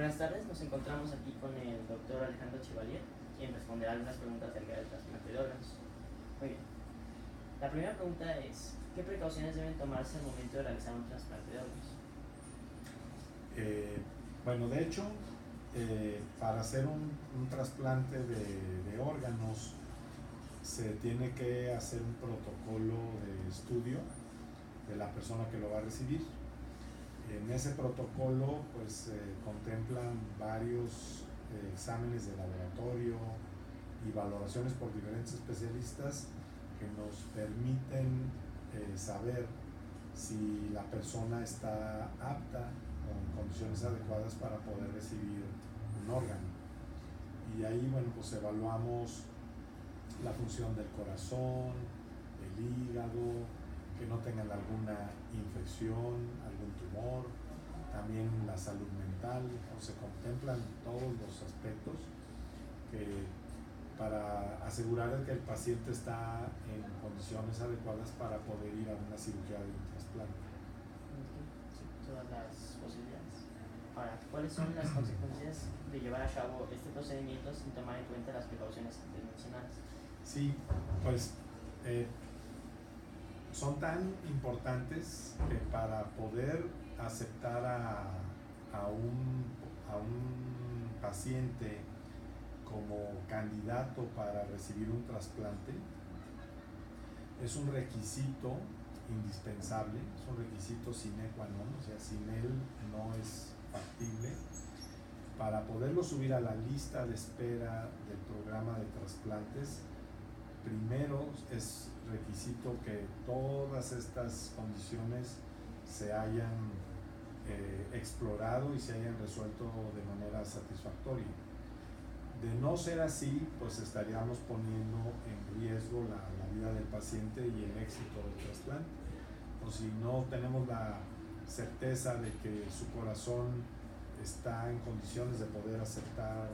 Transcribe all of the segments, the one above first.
Buenas tardes, nos encontramos aquí con el doctor Alejandro Chevalier, quien responderá algunas preguntas acerca del trasplante de órganos. Muy bien. La primera pregunta es, ¿qué precauciones deben tomarse al momento de realizar un trasplante de órganos? Bueno, de hecho, para hacer un trasplante de órganos se tiene que hacer un protocolo de estudio de la persona que lo va a recibir. En ese protocolo pues contemplan varios exámenes de laboratorio y valoraciones por diferentes especialistas que nos permiten saber si la persona está apta o en condiciones adecuadas para poder recibir un órgano. Y ahí, bueno, pues evaluamos la función del corazón, del hígado, que no tengan alguna infección, algún tumor, también la salud mental, o se contemplan todos los aspectos que, para asegurar que el paciente está en condiciones adecuadas para poder ir a una cirugía de un trasplante. Sí, todas las posibilidades. Ahora, ¿cuáles son las consecuencias de llevar a cabo este procedimiento sin tomar en cuenta las precauciones antes mencionadas? Sí, pues son tan importantes que para poder aceptar a un paciente como candidato para recibir un trasplante es un requisito indispensable, es un requisito sine qua non, o sea, sin él no es factible. Para poderlo subir a la lista de espera del programa de trasplantes, primero es requisito que todas estas condiciones se hayan explorado y se hayan resuelto de manera satisfactoria. De no ser así, pues estaríamos poniendo en riesgo la vida del paciente y el éxito del trasplante. O si no tenemos la certeza de que su corazón está en condiciones de poder aceptar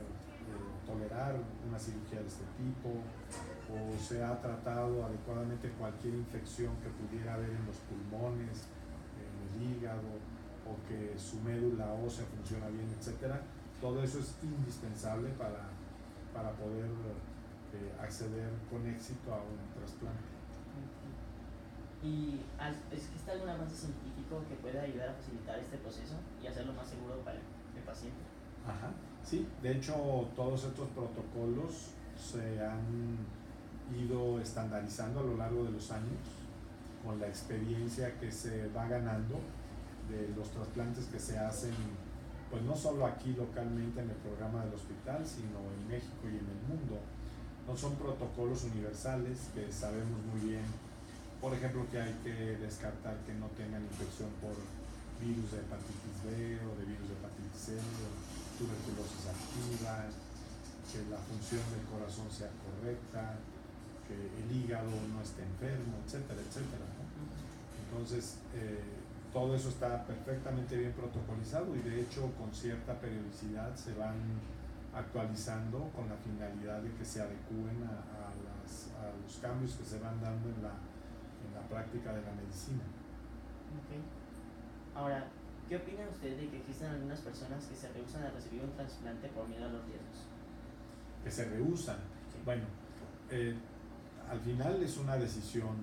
tolerar una cirugía de este tipo, o se ha tratado adecuadamente cualquier infección que pudiera haber en los pulmones, en el hígado, o que su médula ósea funciona bien, etcétera. Todo eso es indispensable para poder acceder con éxito a un trasplante. ¿Y existe algún avance científico que pueda ayudar a facilitar este proceso y hacerlo más seguro para el paciente? Ajá, sí, de hecho todos estos protocolos se han ido estandarizando a lo largo de los años con la experiencia que se va ganando de los trasplantes que se hacen, pues no solo aquí localmente en el programa del hospital, sino en México y en el mundo. No son protocolos universales que sabemos muy bien, por ejemplo, que hay que descartar que no tengan infección por virus de hepatitis B o de virus de hepatitis C, o tuberculosis activa, que la función del corazón sea correcta, que el hígado no esté enfermo, etcétera, etcétera, ¿no? Entonces, todo eso está perfectamente bien protocolizado y de hecho con cierta periodicidad se van actualizando con la finalidad de que se adecúen a los cambios que se van dando en la práctica de la medicina. Okay. Ahora, ¿qué opina usted de que existen algunas personas que se rehúsan a recibir un trasplante por miedo a los riesgos? Que se rehúsan. Sí. Bueno, al final es una decisión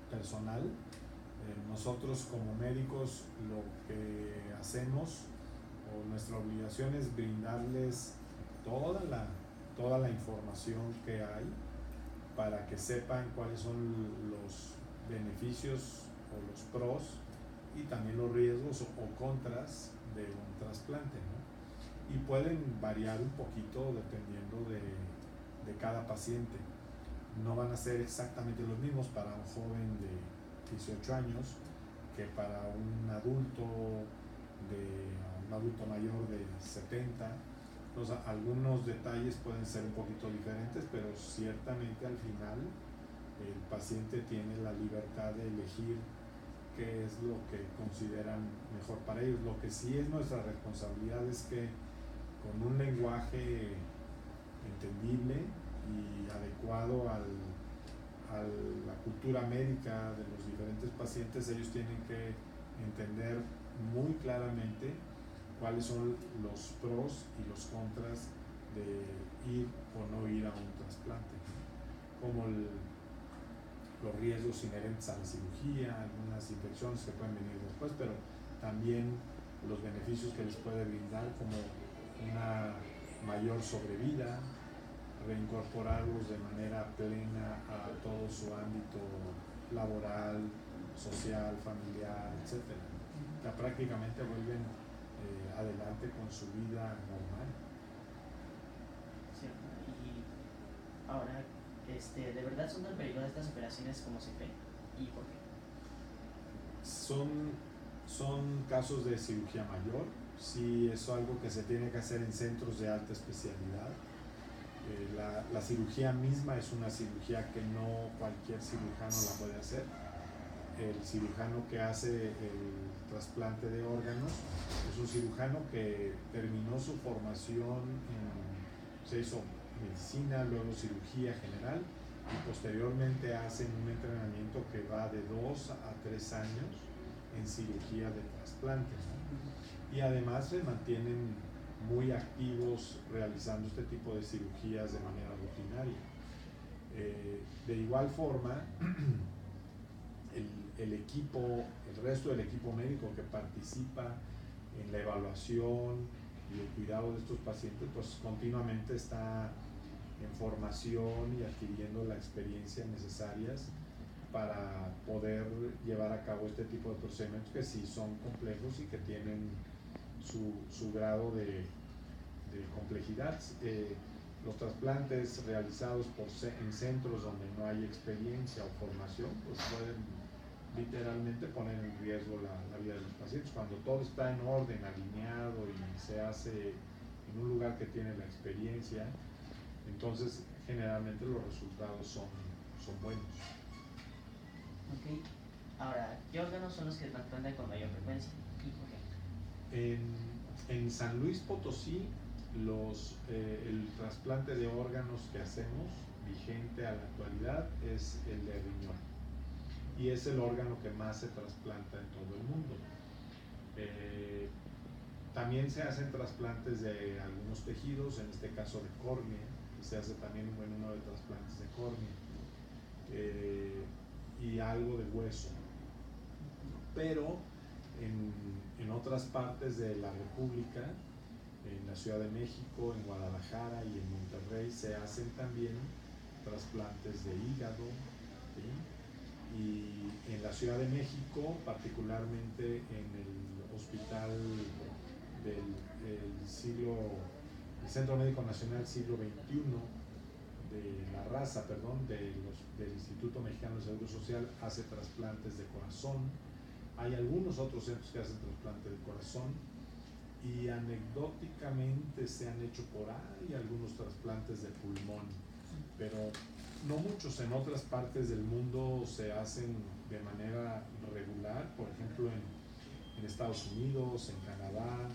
personal. Nosotros como médicos lo que hacemos o nuestra obligación es brindarles toda la información que hay para que sepan cuáles son los beneficios o los pros y también los riesgos o contras de un trasplante, ¿no? Y pueden variar un poquito dependiendo de cada paciente. No van a ser exactamente los mismos para un joven de 18 años que para un adulto mayor de 70. Entonces, algunos detalles pueden ser un poquito diferentes, pero ciertamente al final el paciente tiene la libertad de elegir qué es lo que consideran mejor para ellos. Lo que sí es nuestra responsabilidad es que con un lenguaje entendible y adecuado a la cultura médica de los diferentes pacientes, ellos tienen que entender muy claramente cuáles son los pros y los contras de ir o no ir a un trasplante, como los riesgos inherentes a la cirugía, algunas infecciones que pueden venir después, pero también los beneficios que les puede brindar, como una mayor sobrevida, reincorporarlos de manera plena a todo su ámbito laboral, social, familiar, etcétera. Ya prácticamente vuelven adelante con su vida normal. Cierto. Y ahora, ¿de verdad son tan peligrosas estas operaciones como se cree? ¿Y por qué? Son casos de cirugía mayor, sí es algo que se tiene que hacer en centros de alta especialidad. La cirugía misma es una cirugía que no cualquier cirujano la puede hacer. El cirujano que hace el trasplante de órganos es un cirujano que terminó su formación se hizo medicina, luego cirugía general y posteriormente hacen un entrenamiento que va de 2 a 3 años en cirugía de trasplantes, ¿no? Y además se mantienen muy activos realizando este tipo de cirugías de manera rutinaria. De igual forma, el resto del equipo médico que participa en la evaluación y el cuidado de estos pacientes, pues continuamente está en formación y adquiriendo la experiencia necesarias para poder llevar a cabo este tipo de procedimientos que sí son complejos y que tienen su grado de complejidad. Los trasplantes realizados en centros donde no hay experiencia o formación, pues pueden literalmente poner en riesgo la vida de los pacientes. Cuando todo está en orden, alineado y se hace en un lugar que tiene la experiencia, entonces generalmente los resultados son buenos. Ok. Ahora, ¿qué órganos son los que trasplantan con mayor frecuencia y por qué? En San Luis Potosí, el trasplante de órganos que hacemos vigente a la actualidad es el de riñón, y es el órgano que más se trasplanta en todo el mundo. También se hacen trasplantes de algunos tejidos, en este caso de córnea, y se hace también un buen número de trasplantes de córnea, y algo de hueso. Pero en otras partes de la República, en la Ciudad de México, en Guadalajara y en Monterrey, se hacen también trasplantes de hígado, ¿sí? Y en la Ciudad de México, particularmente en el hospital del Centro Médico Nacional Siglo XXI, del Instituto Mexicano de Seguro Social, hace trasplantes de corazón. Hay algunos otros centros que hacen trasplante de corazón, y anecdóticamente se han hecho por ahí algunos trasplantes de pulmón, pero no muchos. En otras partes del mundo se hacen de manera regular, por ejemplo en Estados Unidos, en Canadá,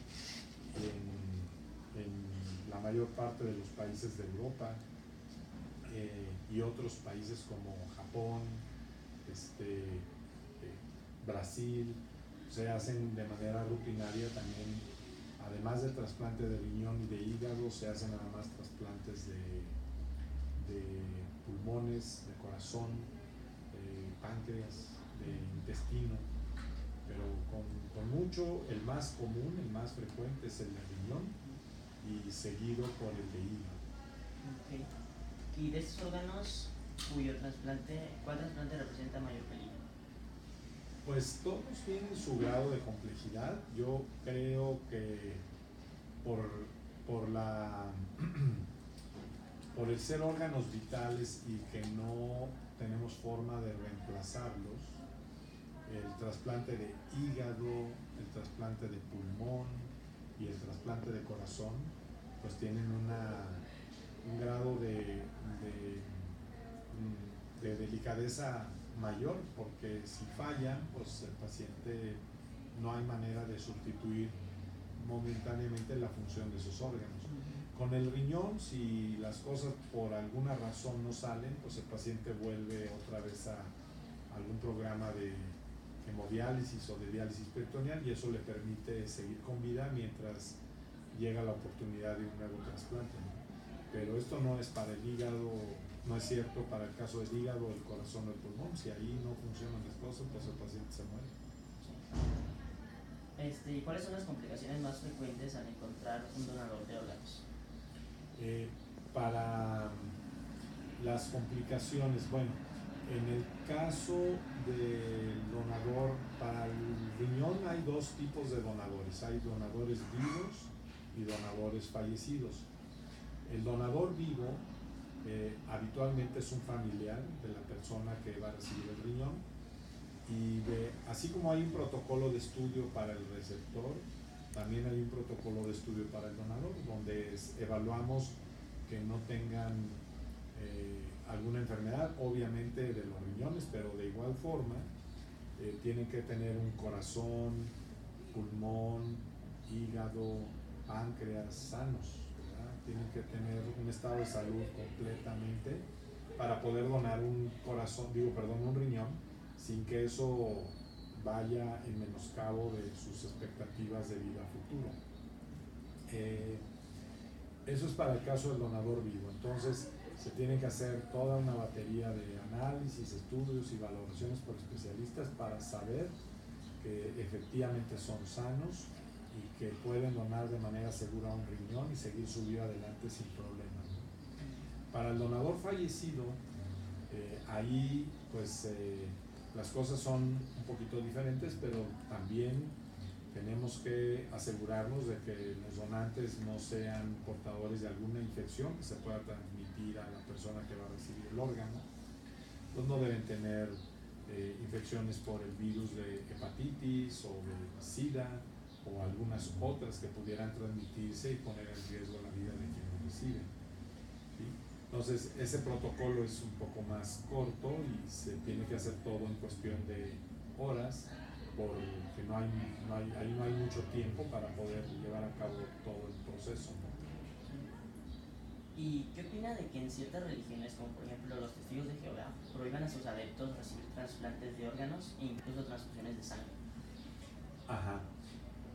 en la mayor parte de los países de Europa, y otros países como Japón, Brasil, se hacen de manera rutinaria también. Además del trasplante de riñón y de hígado, se hacen nada más trasplantes de pulmones, de corazón, de páncreas, de intestino, pero con mucho, el más común, el más frecuente es el de riñón, y seguido por el de hígado. Okay. Y de estos órganos, ¿cuál trasplante representa mayor peligro? Pues todos tienen su grado de complejidad. Yo creo que por el ser órganos vitales y que no tenemos forma de reemplazarlos, el trasplante de hígado, el trasplante de pulmón y el trasplante de corazón, pues tienen un grado de delicadeza mayor, porque si fallan, pues el paciente no hay manera de sustituir momentáneamente la función de esos órganos. Con el riñón, si las cosas por alguna razón no salen, pues el paciente vuelve otra vez a algún programa de hemodiálisis o de diálisis peritoneal, y eso le permite seguir con vida mientras llega la oportunidad de un nuevo trasplante, ¿no? Pero esto no es para el hígado, no es cierto para el caso del hígado, el corazón o el pulmón. Si ahí no funcionan las cosas, pues el paciente se muere. ¿Y cuáles son las complicaciones más frecuentes al encontrar un donador de órganos? Para las complicaciones, bueno, en el caso del donador, para el riñón hay dos tipos de donadores. Hay donadores vivos y donadores fallecidos. El donador vivo habitualmente es un familiar de la persona que va a recibir el riñón, y así como hay un protocolo de estudio para el receptor, también hay un protocolo de estudio para el donador, donde evaluamos que no tengan alguna enfermedad, obviamente de los riñones, pero de igual forma tienen que tener un corazón, pulmón, hígado, páncreas sanos, ¿verdad? Tienen que tener un estado de salud completamente para poder donar un un riñón, sin que eso vaya en menoscabo de sus expectativas de vida futuro. Eso es para el caso del donador vivo. Entonces se tiene que hacer toda una batería de análisis, estudios y valoraciones por especialistas para saber que efectivamente son sanos y que pueden donar de manera segura un riñón y seguir su vida adelante sin problemas, ¿no? Para el donador fallecido, ahí pues las cosas son un poquito diferentes, pero también tenemos que asegurarnos de que los donantes no sean portadores de alguna infección que se pueda transmitir a la persona que va a recibir el órgano. Pues no deben tener infecciones por el virus de hepatitis o de SIDA o algunas otras que pudieran transmitirse y poner en riesgo la vida de quien lo recibe, ¿sí? Entonces ese protocolo es un poco más corto y se tiene que hacer todo en cuestión de horas, porque ahí no hay mucho tiempo para poder llevar a cabo todo el proceso, ¿no? ¿Y qué opina de que en ciertas religiones, como por ejemplo los testigos de Jehová, prohíban a sus adeptos recibir trasplantes de órganos e incluso transfusiones de sangre? Ajá.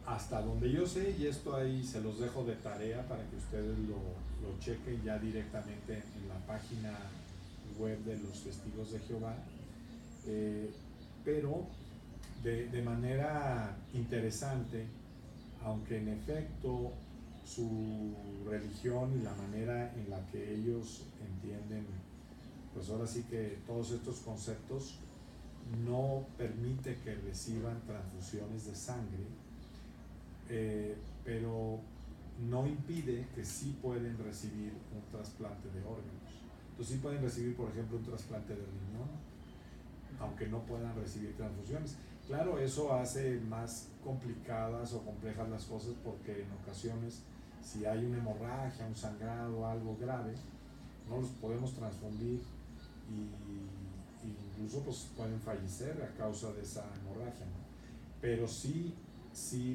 Hasta donde yo sé, y esto ahí se los dejo de tarea para que ustedes lo chequen ya directamente en la página web de los testigos de Jehová, pero de manera interesante, aunque en efecto su religión y la manera en la que ellos entienden, pues ahora sí que todos estos conceptos no permite que reciban transfusiones de sangre, pero no impide que sí pueden recibir un trasplante de órganos. Entonces sí pueden recibir, por ejemplo, un trasplante de riñón, aunque no puedan recibir transfusiones. Claro, eso hace más complicadas o complejas las cosas, porque en ocasiones, si hay una hemorragia, un sangrado, algo grave, no los podemos transfundir y incluso pues pueden fallecer a causa de esa hemorragia, ¿no? Pero sí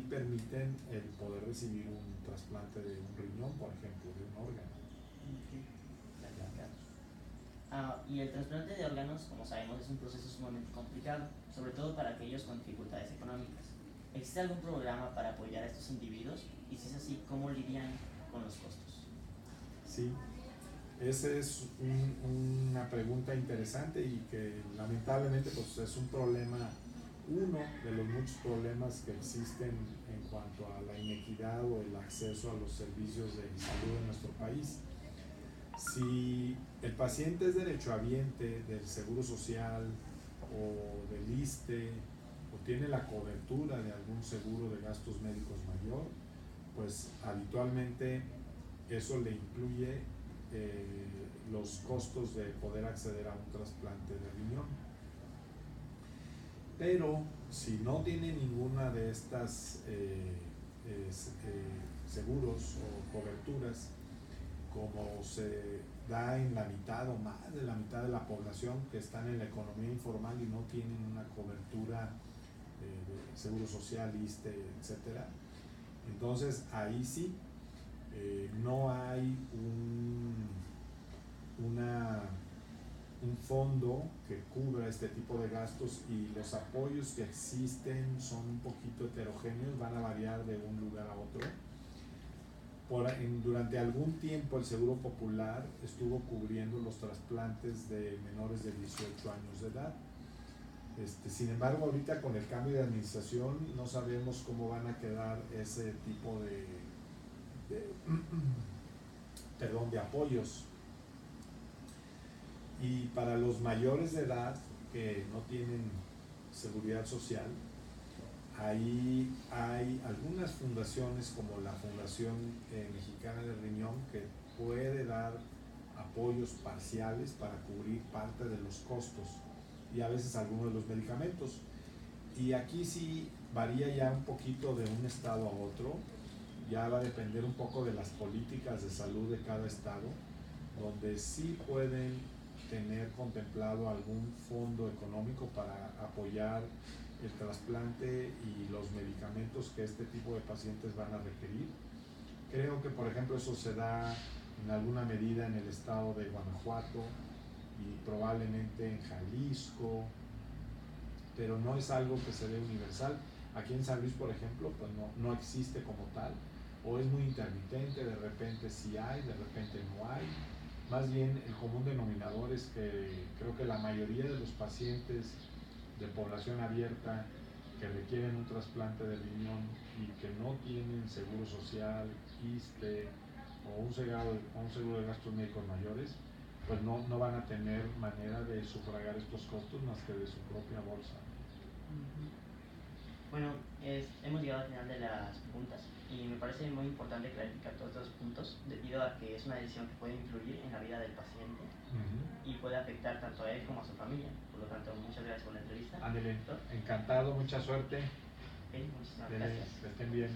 permiten el poder recibir un trasplante de un riñón, por ejemplo, de un órgano. Y el trasplante de órganos, como sabemos, es un proceso sumamente complicado, sobre todo para aquellos con dificultades económicas. ¿Existe algún programa para apoyar a estos individuos? Y si es así, ¿cómo lidian con los costos? Sí, esa es una pregunta interesante y que lamentablemente pues, es un problema, uno de los muchos problemas que existen en cuanto a la inequidad o el acceso a los servicios de salud en nuestro país. Si el paciente es derechohabiente del Seguro Social o del ISSSTE o tiene la cobertura de algún seguro de gastos médicos mayor, pues habitualmente eso le incluye los costos de poder acceder a un trasplante de riñón. Pero si no tiene ninguna de estas seguros o coberturas, como se da en la mitad o más de la mitad de la población que están en la economía informal y no tienen una cobertura de seguro social, ISSSTE, etcétera, entonces ahí sí no hay una un fondo que cubra este tipo de gastos, y los apoyos que existen son un poquito heterogéneos, van a variar de un lugar a otro. Durante algún tiempo el Seguro Popular estuvo cubriendo los trasplantes de menores de 18 años de edad. Sin embargo, ahorita con el cambio de administración no sabemos cómo van a quedar ese tipo de apoyos. Y para los mayores de edad que no tienen seguridad social, ahí hay algunas fundaciones como la Fundación Mexicana del Riñón, que puede dar apoyos parciales para cubrir parte de los costos y a veces algunos de los medicamentos. Y aquí sí varía ya un poquito de un estado a otro, ya va a depender un poco de las políticas de salud de cada estado, donde sí pueden tener contemplado algún fondo económico para apoyar el trasplante y los medicamentos que este tipo de pacientes van a requerir. Creo que, por ejemplo, eso se da en alguna medida en el estado de Guanajuato y probablemente en Jalisco, pero no es algo que se dé universal. Aquí en San Luis, por ejemplo, pues no existe como tal, o es muy intermitente, de repente sí hay, de repente no hay. Más bien el común denominador es que creo que la mayoría de los pacientes de población abierta que requieren un trasplante de riñón y que no tienen seguro social, ISSSTE o un seguro de gastos médicos mayores, pues no van a tener manera de sufragar estos costos más que de su propia bolsa. Bueno, hemos llegado al final de las preguntas y me parece muy importante clarificar todos estos puntos debido a que es una decisión que puede influir en la vida del paciente y puede afectar tanto a él como a su familia. Por lo tanto, muchas gracias por la entrevista. Ándele, encantado, mucha suerte. Muchísimas gracias. Que estén bien.